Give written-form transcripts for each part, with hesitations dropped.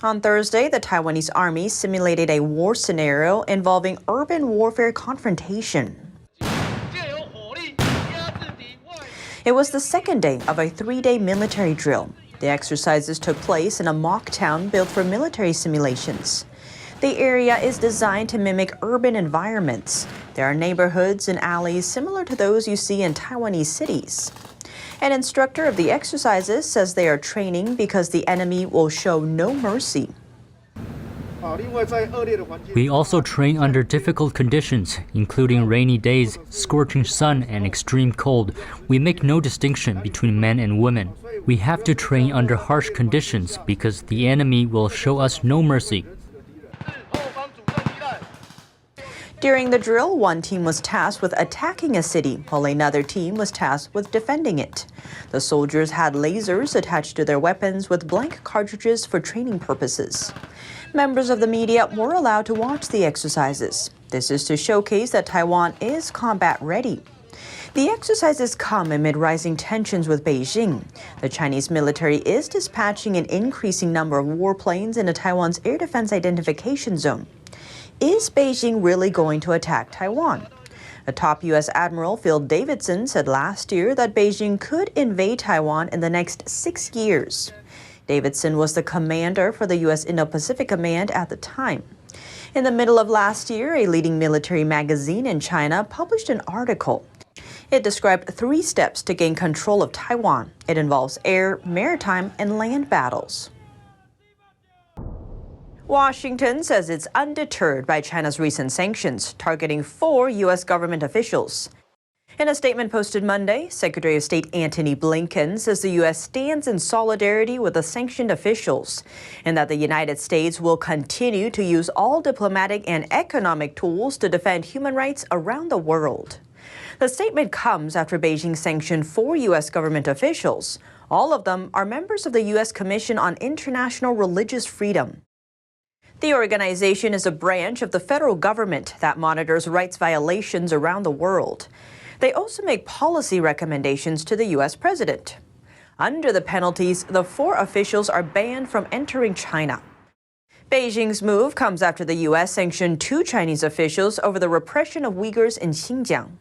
On Thursday, the Taiwanese army simulated a war scenario involving urban warfare confrontation. It was the second day of a three-day military drill. The exercises took place in a mock town built for military simulations. The area is designed to mimic urban environments. There are neighborhoods and alleys similar to those you see in Taiwanese cities. An instructor of the exercises says they are training because the enemy will show no mercy. We also train under difficult conditions, including rainy days, scorching sun, and extreme cold. We make no distinction between men and women. We have to train under harsh conditions because the enemy will show us no mercy. During the drill, one team was tasked with attacking a city, while another team was tasked with defending it. The soldiers had lasers attached to their weapons with blank cartridges for training purposes. Members of the media were allowed to watch the exercises. This is to showcase that Taiwan is combat ready. The exercises come amid rising tensions with Beijing. The Chinese military is dispatching an increasing number of warplanes into Taiwan's air defense identification zone. Is Beijing really going to attack Taiwan? A top U.S. Admiral Phil Davidson said last year that Beijing could invade Taiwan in the next 6 years. Davidson was the commander for the U.S. Indo-Pacific Command at the time. In the middle of last year, a leading military magazine in China published an article. It described 3 steps to gain control of Taiwan. It involves air, maritime, and land battles. Washington says it's undeterred by China's recent sanctions, targeting 4 U.S. government officials. In a statement posted Monday, Secretary of State Antony Blinken says the U.S. stands in solidarity with the sanctioned officials and that the United States will continue to use all diplomatic and economic tools to defend human rights around the world. The statement comes after Beijing sanctioned 4 U.S. government officials. All of them are members of the U.S. Commission on International Religious Freedom. The organization is a branch of the federal government that monitors rights violations around the world. They also make policy recommendations to the U.S. president. Under the penalties, the 4 officials are banned from entering China. Beijing's move comes after the U.S. sanctioned 2 Chinese officials over the repression of Uyghurs in Xinjiang.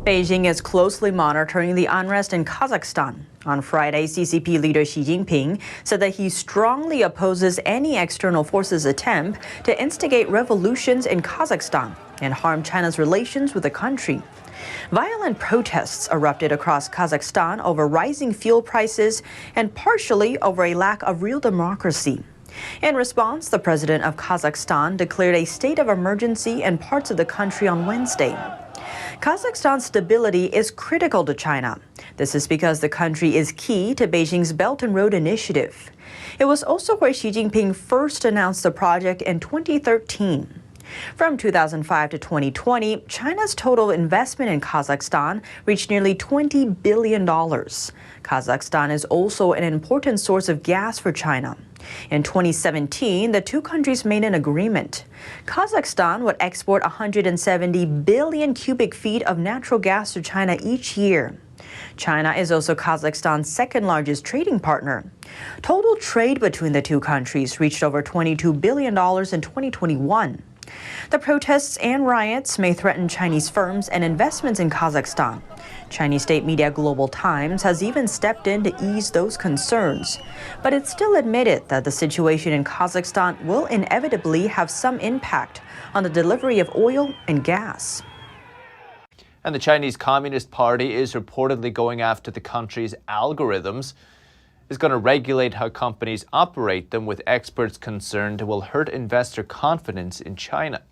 Beijing is closely monitoring the unrest in Kazakhstan. On Friday, CCP leader Xi Jinping said that he strongly opposes any external forces' attempt to instigate revolutions in Kazakhstan and harm China's relations with the country. Violent protests erupted across Kazakhstan over rising fuel prices and partially over a lack of real democracy. In response, the president of Kazakhstan declared a state of emergency in parts of the country on Wednesday. Kazakhstan's stability is critical to China. This is because the country is key to Beijing's Belt and Road Initiative. It was also where Xi Jinping first announced the project in 2013. From 2005 to 2020, China's total investment in Kazakhstan reached nearly $20 billion. Kazakhstan is also an important source of gas for China. In 2017, the 2 countries made an agreement. Kazakhstan would export 170 billion cubic feet of natural gas to China each year. China is also Kazakhstan's second largest trading partner. Total trade between the 2 countries reached over $22 billion in 2021. The protests and riots may threaten Chinese firms and investments in Kazakhstan. Chinese state media Global Times has even stepped in to ease those concerns. But it still admitted that the situation in Kazakhstan will inevitably have some impact on the delivery of oil and gas. And the Chinese Communist Party is reportedly going after the country's algorithms. It's going to regulate how companies operate them, with experts concerned it will hurt investor confidence in China.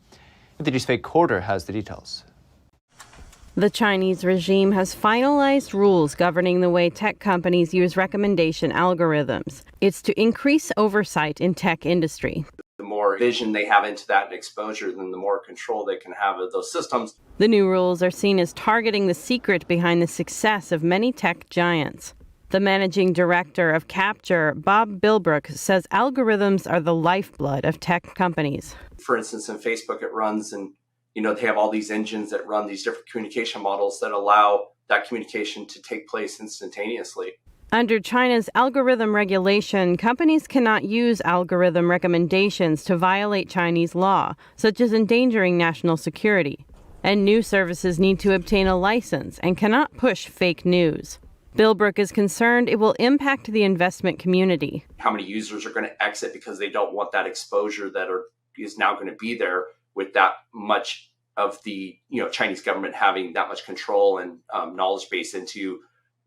NTD's Faye Corder has the details. The Chinese regime has finalized rules governing the way tech companies use recommendation algorithms. It's to increase oversight in tech industry. The more vision they have into that and exposure, then the more control they can have of those systems. The new rules are seen as targeting the secret behind the success of many tech giants. The managing director of Capture, Bob Bilbrook, says algorithms are the lifeblood of tech companies. For instance, in Facebook, it runs and they have all these engines that run these different communication models that allow that communication to take place instantaneously. Under China's algorithm regulation, companies cannot use algorithm recommendations to violate Chinese law, such as endangering national security. And news services need to obtain a license and cannot push fake news. Bilbrook is concerned it will impact the investment community. How many users are going to exit because they don't want that exposure that is now going to be there with that much of the Chinese government having that much control and knowledge base into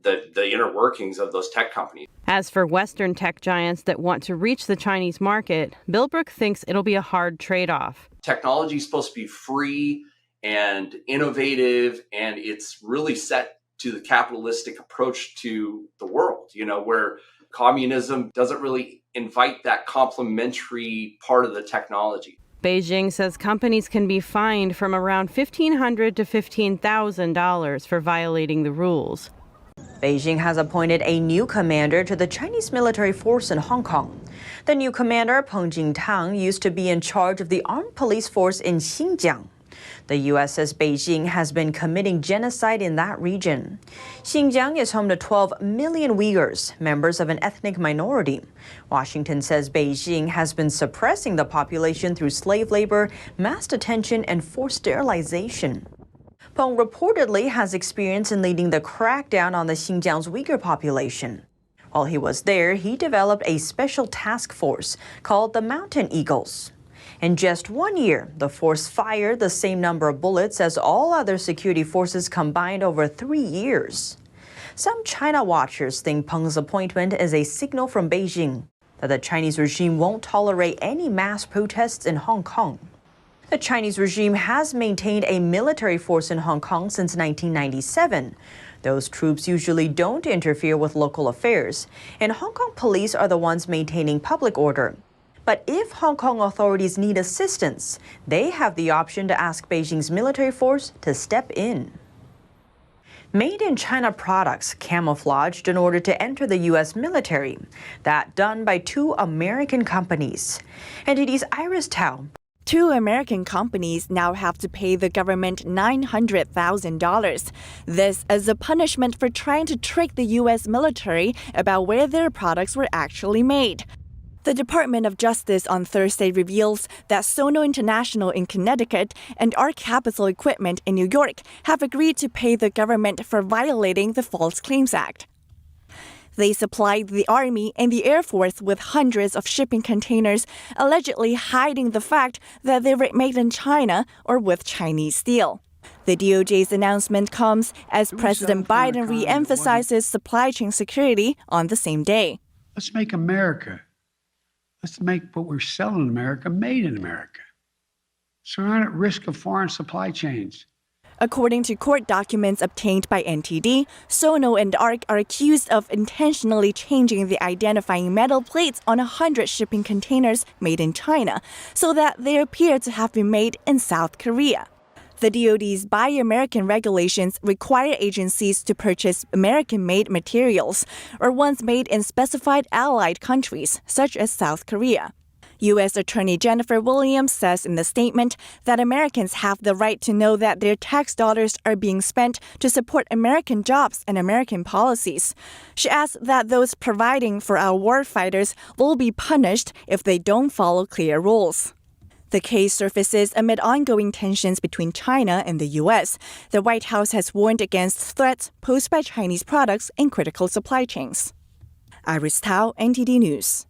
the inner workings of those tech companies. As for Western tech giants that want to reach the Chinese market, Bilbrook thinks it'll be a hard trade-off. Technology is supposed to be free and innovative, and it's really set to the capitalistic approach to the world, where communism doesn't really invite that complementary part of the technology. Beijing says companies can be fined from around $1,500 to $15,000 for violating the rules. Beijing has appointed a new commander to the Chinese military force in Hong Kong. The new commander, Peng Jingtang, used to be in charge of the armed police force in Xinjiang. The U.S. says Beijing has been committing genocide in that region. Xinjiang is home to 12 million Uyghurs, members of an ethnic minority. Washington says Beijing has been suppressing the population through slave labor, mass detention, and forced sterilization. Peng reportedly has experience in leading the crackdown on the Xinjiang's Uyghur population. While he was there, he developed a special task force called the Mountain Eagles. In just 1 year, the force fired the same number of bullets as all other security forces combined over 3 years. Some China watchers think Peng's appointment is a signal from Beijing that the Chinese regime won't tolerate any mass protests in Hong Kong. The Chinese regime has maintained a military force in Hong Kong since 1997. Those troops usually don't interfere with local affairs, and Hong Kong police are the ones maintaining public order. But if Hong Kong authorities need assistance, they have the option to ask Beijing's military force to step in. Made in China products camouflaged in order to enter the U.S. military. That done by 2 American companies. NTD's Iris Tao. 2 American companies now have to pay the government $900,000. This as a punishment for trying to trick the U.S. military about where their products were actually made. The Department of Justice on Thursday reveals that Sono International in Connecticut and Arc Capital Equipment in New York have agreed to pay the government for violating the False Claims Act. They supplied the Army and the Air Force with hundreds of shipping containers, allegedly hiding the fact that they were made in China or with Chinese steel. The DOJ's announcement comes as President Biden re-emphasizes supply chain security on the same day. Let's make what we're selling in America made in America. So we're not at risk of foreign supply chains. According to court documents obtained by NTD, Sono and Arc are accused of intentionally changing the identifying metal plates on 100 shipping containers made in China so that they appear to have been made in South Korea. The DoD's Buy American regulations require agencies to purchase American-made materials or ones made in specified allied countries, such as South Korea. U.S. Attorney Jennifer Williams says in the statement that Americans have the right to know that their tax dollars are being spent to support American jobs and American policies. She adds that those providing for our warfighters will be punished if they don't follow clear rules. The case surfaces amid ongoing tensions between China and the U.S. The White House has warned against threats posed by Chinese products in critical supply chains. Iris Tao, NTD News.